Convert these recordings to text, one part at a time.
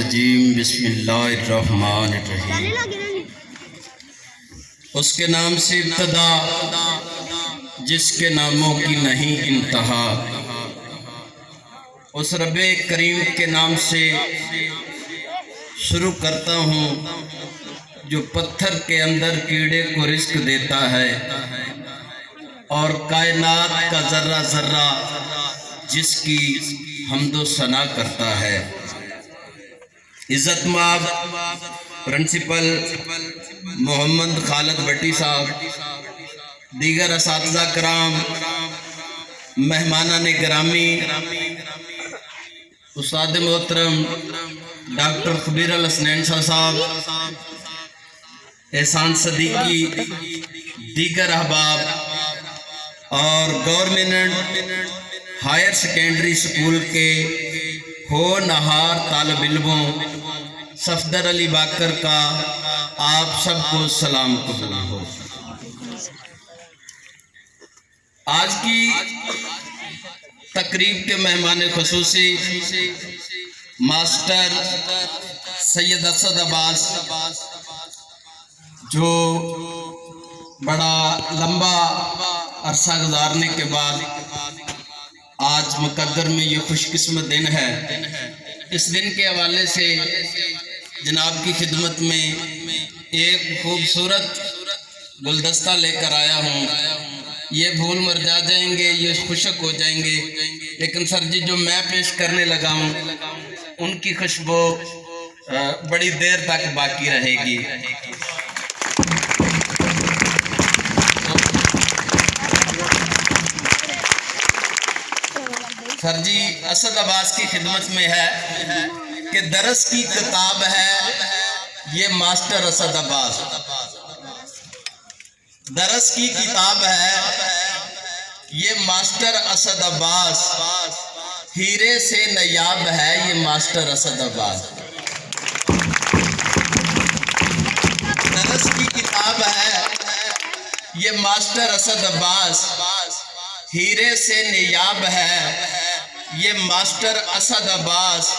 रजीम बिस्मिल्लाहिर्रहमानिर्रहीम। उसके नाम से इब्तदा जिसके नामों की नहीं इंतहा। उस रब्बे करीम के नाम से शुरू करता हूँ जो पत्थर के अंदर कीड़े को रिस्क देता है और कायनात का जर्रा जर्रा जिसकी हमदो सना करता है। इज्जत माब प्रिंसिपल मोहम्मद खालिद भट्टी साहब, दीगर असातिज़ा कराम, मेहमानान गिरामी, उस्ताद मोहतरम डॉक्टर खबीर अल हसनैन साहब, एहसान सदीकी, दीगर अहबाब और गवर्नमेंट हायर सेकेंडरी स्कूल के होनहार तालिब इल्मों, सफदर अली बाकर का आप सबको सलाम कबूल हो। आज की तकरीब के मेहमान खुसूसी मास्टर सैयद असद अब्बास, जो बड़ा लंबा अरसा गुजारने के बाद आज मुकद्दर में ये खुशकिस्मत दिन है। इस दिन के हवाले से जनाब की खिदमत में एक खूबसूरत गुलदस्ता लेकर आया हूँ। ये भूल मर जाएंगे, ये खुशक हो जाएंगे, लेकिन सर जी जो मैं पेश करने लगा हूँ उनकी खुशबू बड़ी देर तक बाकी रहेगी। सर जी असद अब्बास की खिदमत में है कि दरस की किताब है ये मास्टर असद अब्बास, दरस की किताब है ये मास्टर असद अब्बास, हीरे से नयाब है ये मास्टर असद अब्बास। दरस की किताब है ये मास्टर असद अब्बास, हीरे से नयाब है ये मास्टर असद अब्बास।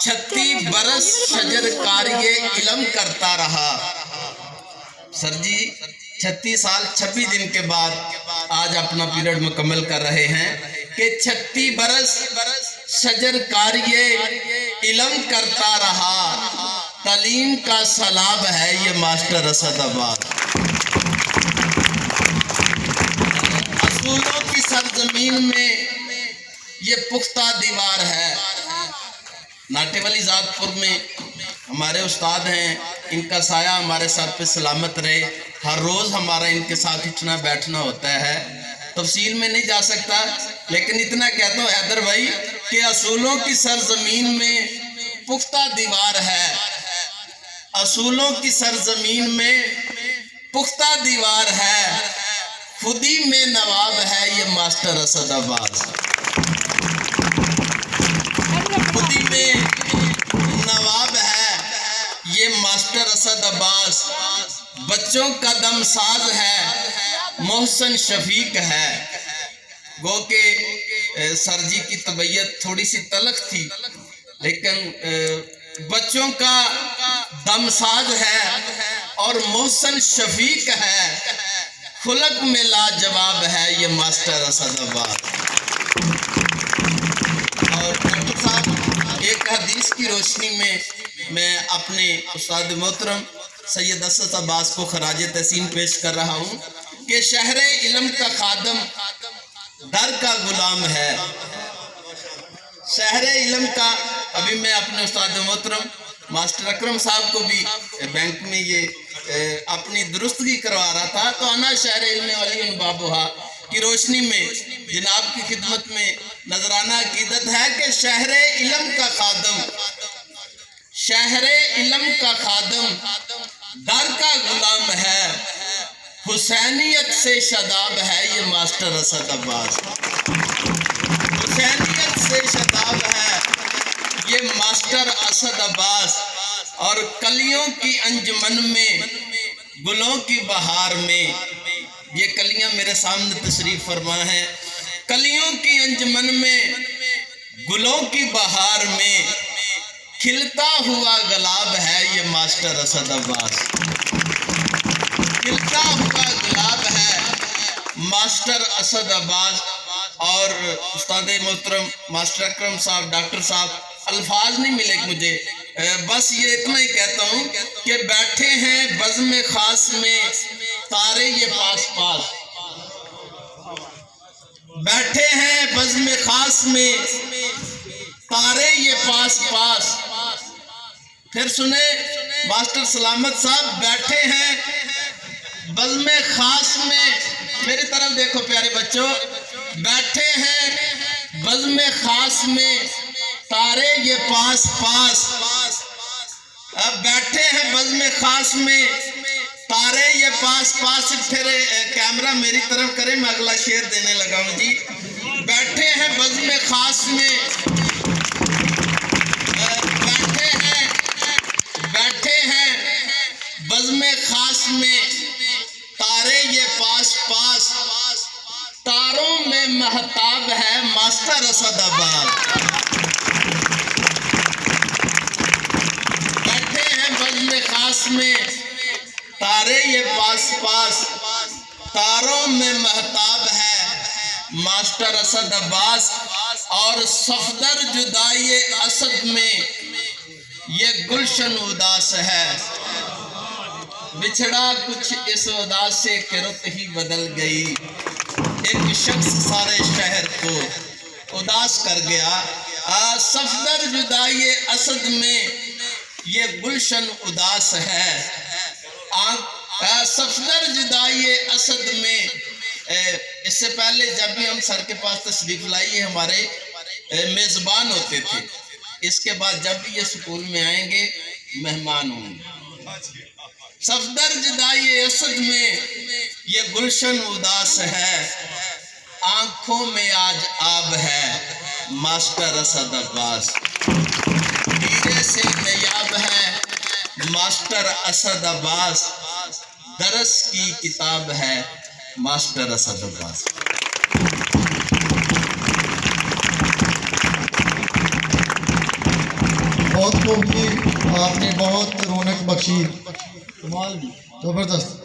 36 बरस शजरकारिये इल्म करता रहा। सर जी 36 साल 26 दिन के बाद आज अपना पीरियड मुकम्मल कर रहे हैं कि 36 बरस शजरकारिये इल्म करता रहा। तालीम का सलाब है ये मास्टर असद अब्बास। असूलों की सरजमीन में ये पुख्ता दीवार है। नाटेवाली जातपुर में हमारे उस्ताद हैं, इनका साया हमारे सर पे सलामत रहे। हर रोज़ हमारा इनके साथ इतना बैठना होता है, तफसील में नहीं जा सकता, लेकिन इतना कहता हूँ हैदर भाई कि असूलों की सरजमीन में पुख्ता दीवार है। असूलों की सरजमीन में पुख्ता दीवार है, खुदी में नवाब है ये मास्टर असद अब्बास। खुदी में नवाब है ये मास्टर असद अब्बास। बच्चों का दमसाज है मोहसन शफीक है। गो के सर जी की तबीयत थोड़ी सी तलख थी, लेकिन बच्चों का दमसाज है और मोहसन शफीक है। खुलक में लाजवाब है ये मास्टर असद अब्बास। और डॉक्टर साहब एक हदीस की रोशनी में मैं अपने उस्ताद मोहतरम सैयद असद अब्बास को खराज तहसीन पेश कर रहा हूँ कि शहरे इल्म का खादम दर का गुलाम है। शहरे इल्म का, अभी मैं अपने उस्ताद मोहतरम मास्टर अकरम साहब को भी बैंक में ये अपनी दुरुस्तगी करवा रहा था, तो अना शहर इल्म वाली बाबुहा की रोशनी में जनाब की खिदमत में नजराना अकीदत है कि शहर इल्म का खादम, शहर इल्म का खादम दर का गुलाम है। हुसैनियत से शदाब है ये मास्टर असद अब्बास। हुसैनियत से शदाब है ये मास्टर असद अब्बास। और कलियों की अंजुमन में गुलों की बहार में, ये कलियां मेरे सामने तशरीफ फरमा है। कलियों की अंजुमन में गुलों की बहार में खिलता हुआ गुलाब है ये मास्टर असद अब्बास, खिलता हुआ गुलाब है मास्टर असद अब्बास। और उस्ताद मोहतरम मास्टर अकरम साहब, डॉक्टर साहब, अल्फाज नहीं मिले मुझे, बस ये इतना ही कहता हूँ कि बैठे हैं बज़्म खास में तारे ये पास पास, बैठे हैं बज़्म खास में तारे ये पास पास। फिर सुने मास्टर सलामत साहब, बैठे हैं बज़्म खास में, मेरी तरफ देखो प्यारे बच्चों, बैठे हैं बज़्म खास में तारे ये पास पास। अब बैठे हैं बज़्म खास में तारे ये पास पास। फिर कैमरा मेरी तरफ करे, मैं अगला शेर देने लगा हूँ जी। बैठे हैं बज़्म खास में, बैठे हैं बज़्म खास में तारे ये पास पास। तारों में महताब है मास्टर असद अब्बास, बैठे हैं बज़्म खास में तारे ये पास पास। तारों में महताब है मास्टर असद अब्बास। और सफदर जुदाई असद में ये गुलशन उदास है, बिछड़ा कुछ इस उदास से कि रुत ही बदल गई। एक शख्स सारे शहर को उदास कर गया। सफदर जुदाई असद में ये गुलशन उदास है। सफदर जुदाई असद में, इससे पहले जब भी हम सर के पास तशरीफ लाइए हमारे मेज़बान होते थे, इसके बाद जब भी ये स्कूल में आएंगे मेहमान होंगे। सफदर जुदाई असद में ये गुलशन उदास है, आंखों में आज आब है मास्टर असद अब्बास। हीरे से नयाब है मास्टर असद अब्बास, दरस की किताब है मास्टर असद अब्बास। बहुत खूब की, आपने बहुत रौनक बख्शी, जबरदस्त।